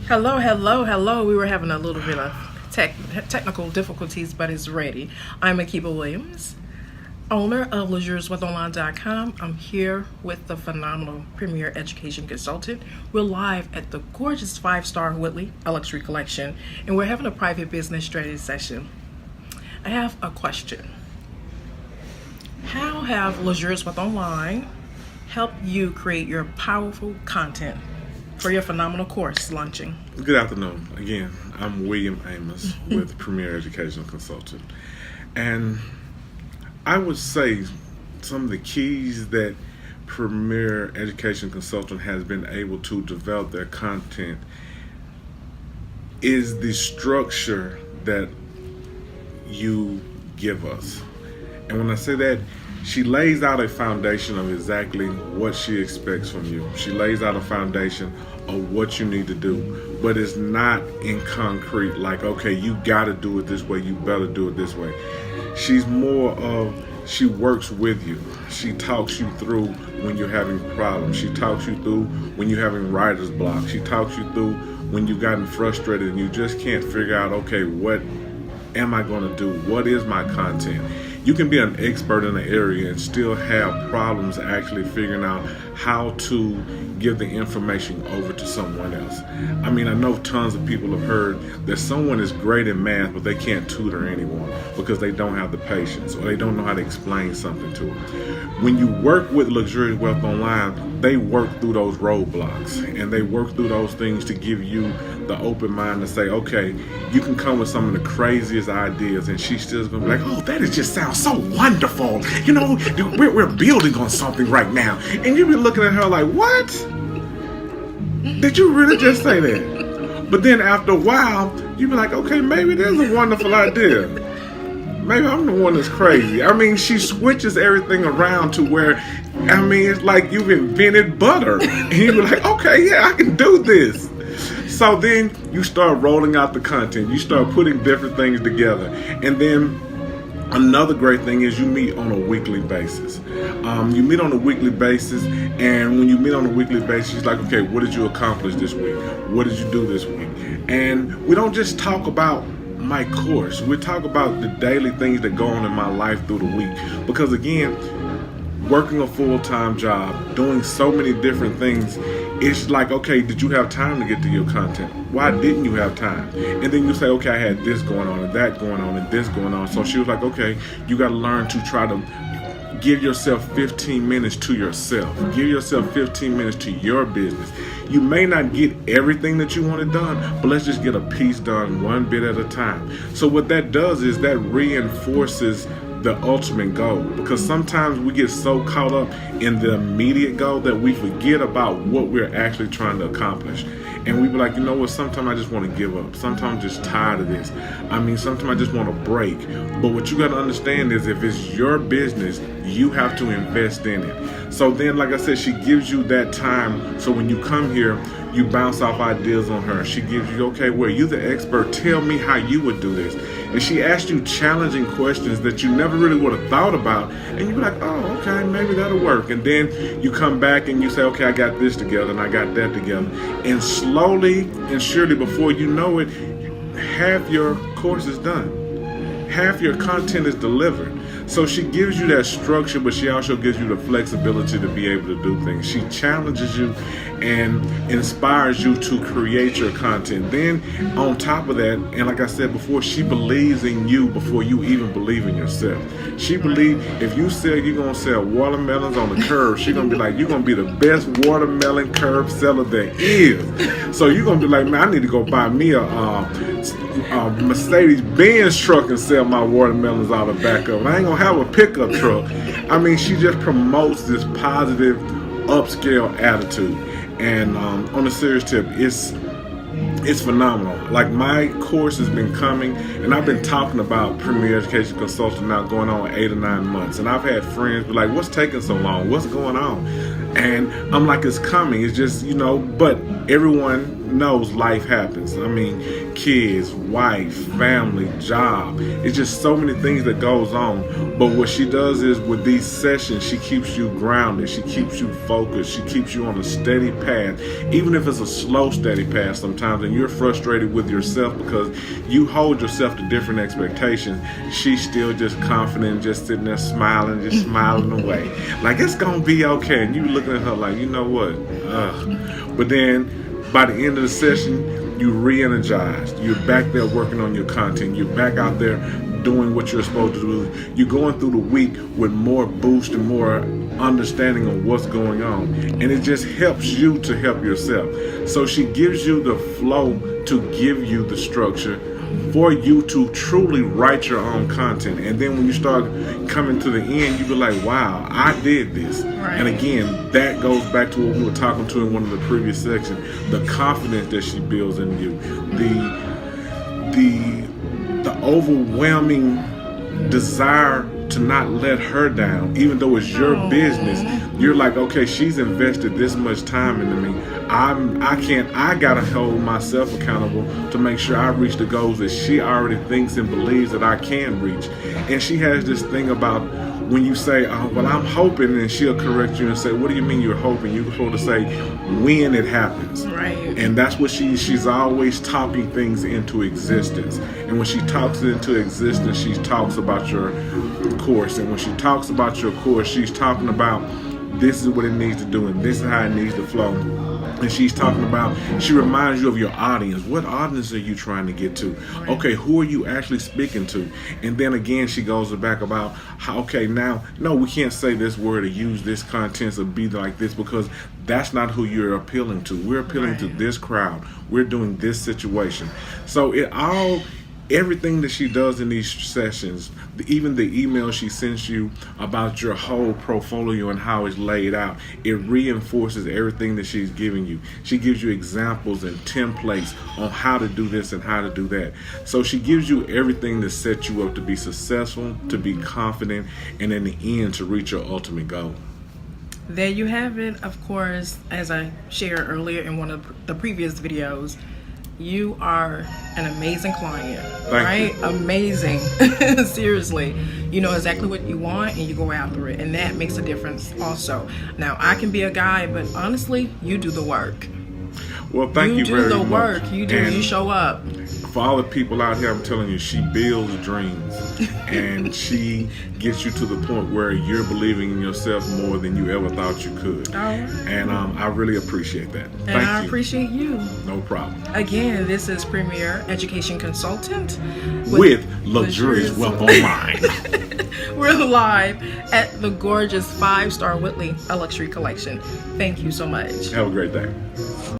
Hello. We were having a little bit of technical difficulties, but it's ready. I'm Makeba Williams, owner of LeisureWithOnline.com. I'm here with the phenomenal Premier Education Consultant. We're live at the gorgeous 5-star Whitley, a luxury collection, and we're having a private business strategy session. I have a question. How have Leisures with Online helped you create your powerful content for your phenomenal course launching? Good afternoon. Again, I'm William Amos with Premier Educational Consultant. And I would say some of the keys that Premier Education Consultant has been able to develop their content is the structure that you give us. And when I say that, she lays out a foundation of exactly what she expects from you. She lays out a foundation of what you need to do, but it's not in concrete, like, okay, you gotta do it this way, you better do it this way. She works with you. She talks you through when you're having problems. She talks you through when you're having writer's block. She talks you through when you've gotten frustrated and you just can't figure out, okay, what am I gonna do? What is my content? You can be an expert in an area and still have problems actually figuring out how to give the information over to someone else. I mean, I know tons of people have heard that someone is great in math, but they can't tutor anyone because they don't have the patience or they don't know how to explain something to them. When you work with Luxurious Wealth Online, they work through those roadblocks and they work through those things to give you the open mind to say, okay, you can come with some of the craziest ideas, and she's still gonna be like, oh, that just sounds so wonderful. You know, we're building on something right now. And you be looking at her like, what? Did you really just say that? But then after a while, you be like, okay, maybe it is a wonderful idea. Maybe I'm the one that's crazy. I mean, she switches everything around to where, I mean, it's like you've invented butter. And you be like, okay, yeah, I can do this. So then you start rolling out the content. You start putting different things together. And then another great thing is you meet on a weekly basis. You meet on a weekly basis, and when you meet on a weekly basis, it's like, okay, what did you accomplish this week? What did you do this week? And we don't just talk about my course. We talk about the daily things that go on in my life through the week. Because again, working a full-time job, doing so many different things, it's like, okay, did you have time to get to your content? Why didn't you have time? And then you say, okay, I had this going on and that going on and this going on. So she was like, okay, you got to learn to try to give yourself 15 minutes to yourself. Give yourself 15 minutes to your business. You may not get everything that you wanted done, but let's just get a piece done one bit at a time. So what that does is that reinforces the ultimate goal, because sometimes we get so caught up in the immediate goal that we forget about what we're actually trying to accomplish. And we be like, you know what, sometimes I just want to give up. Sometimes I'm just tired of this. I mean, sometimes I just want to break. But what you got to understand is if it's your business, you have to invest in it. So then, like I said, she gives you that time. So when you come here, you bounce off ideas on her. She gives you, okay, well, you're the expert. Tell me how you would do this. And she asks you challenging questions that you never really would have thought about. And you be like, oh, okay, maybe that'll work. And then you come back and you say, okay, I got this together and I got that together. And slowly and surely, before you know it, half your course is done. Half your content is delivered. So she gives you that structure, but she also gives you the flexibility to be able to do things. She challenges you and inspires you to create your content. Then on top of that, and like I said before, she believes in you before you even believe in yourself. She believes if you say you're going to sell watermelons on the curb, she's going to be like, you're going to be the best watermelon curb seller there is. So you're going to be like, man, I need to go buy me a Mercedes-Benz truck and sell my watermelons out of the back of it. I ain't going to have a pickup truck. I mean, she just promotes this positive upscale attitude. And on a serious tip, it's phenomenal. Like, my course has been coming, and I've been talking about Premier Education Consultant now going on 8 or 9 months. And I've had friends be like, what's taking so long? What's going on? And I'm like, it's coming. It's just, but everyone knows life happens. I mean, kids, wife, family, job. It's just so many things that goes on. But what she does is with these sessions, she keeps you grounded. She keeps you focused. She keeps you on a steady path. Even if it's a slow, steady path sometimes, and you're frustrated with yourself because you hold yourself to different expectations, she's still just confident, just sitting there smiling, just smiling away. Like, it's going to be okay. And you looking at her like, you know what? But then by the end of the session, you re-energized. You're back there working on your content. You're back out there doing what you're supposed to do. You're going through the week with more boost and more understanding of what's going on. And it just helps you to help yourself. So she gives you the flow to give you the structure for you to truly write your own content. And then when you start coming to the end, you be like, wow, I did this. Right. And again, that goes back to what we were talking to in one of the previous sections, the confidence that she builds in you, the overwhelming desire to not let her down, even though it's your business. You're like, okay, she's invested this much time into me. I gotta hold myself accountable to make sure I reach the goals that she already thinks and believes that I can reach. And she has this thing about when you say, oh, well, I'm hoping, and she'll correct you and say, what do you mean you're hoping? You're supposed to say when it happens. Right. And that's what she's always talking things into existence. And when she talks it into existence, she talks about your course. And when she talks about your course, she's talking about this is what it needs to do and this is how it needs to flow. And she's talking about, she reminds you of your audience. What audience are you trying to get to? Right. Okay, who are you actually speaking to? And then again, she goes back about how, okay, now, no, we can't say this word or use this content or be like this because that's not who you're appealing to. We're appealing to this crowd. We're doing this situation. So everything that she does in these sessions, even the email she sends you about your whole portfolio and how it's laid out, it reinforces everything that she's giving you. She gives you examples and templates on how to do this and how to do that. So she gives you everything to set you up to be successful, to be confident, and in the end to reach your ultimate goal. There you have it. Of course, as I shared earlier in one of the previous videos, you are an amazing client. Thank you. Amazing. Seriously. You know exactly what you want and you go after it. And that makes a difference also. Now, I can be a guide, but honestly, you do the work. Well, thank you very much. You do the work. You do. You show up. For all the people out here, I'm telling you, she builds dreams. And she gets you to the point where you're believing in yourself more than you ever thought you could. All right. And I really appreciate that. And I appreciate you. No problem. Again, this is Premier Education Consultant with Luxurious Wealth Online. We're live at the gorgeous 5-star Whitley, a luxury collection. Thank you so much. Have a great day.